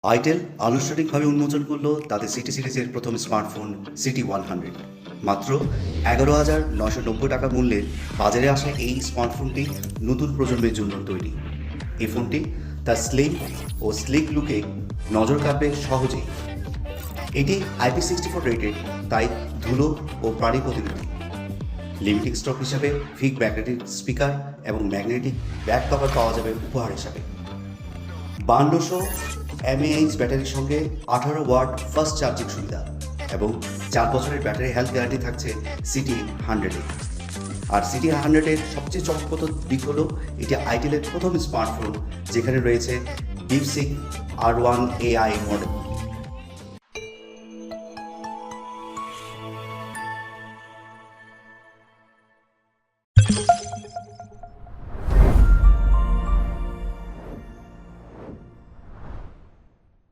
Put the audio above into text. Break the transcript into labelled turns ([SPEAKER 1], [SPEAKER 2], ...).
[SPEAKER 1] Itel আনুষ্ঠানিকভাবে উন্মোচন করল তাদের সিটি সিরিজের প্রথম স্মার্টফোন সিটি 100। মাত্র 11,990 টাকা মূল্যের বাজারে আসা এই স্মার্টফোনটি নতুন প্রজন্মের জন্য তৈরি। এই ফোনটি তার স্লিম ও স্লিক লুকে নজর কাড়বে সহজেই। এটি IP64 রেটেড, তাই ধুলো ও প্রাণী প্রতিরোধী। লিমিটিং স্টক হিসাবে ফিক ম্যাগনেটিক স্পিকার এবং ম্যাগনেটিক ব্যাক কভার পাওয়া যাবে উপহার হিসাবে। 5200 mAh ব্যাটারির সঙ্গে 18 ওয়াট ফাস্ট চার্জিং সুবিধা এবং 4 বছরের ব্যাটারি হেলথ গ্যারান্টি থাকছে সিটি 100-এ। আর সিটি 100-এর সবচেয়ে চমকপ্রদ দিক হলো এটি আইটেলের প্রথম স্মার্টফোন যেখানে রয়েছে DeepSeek R1 AI মডেল।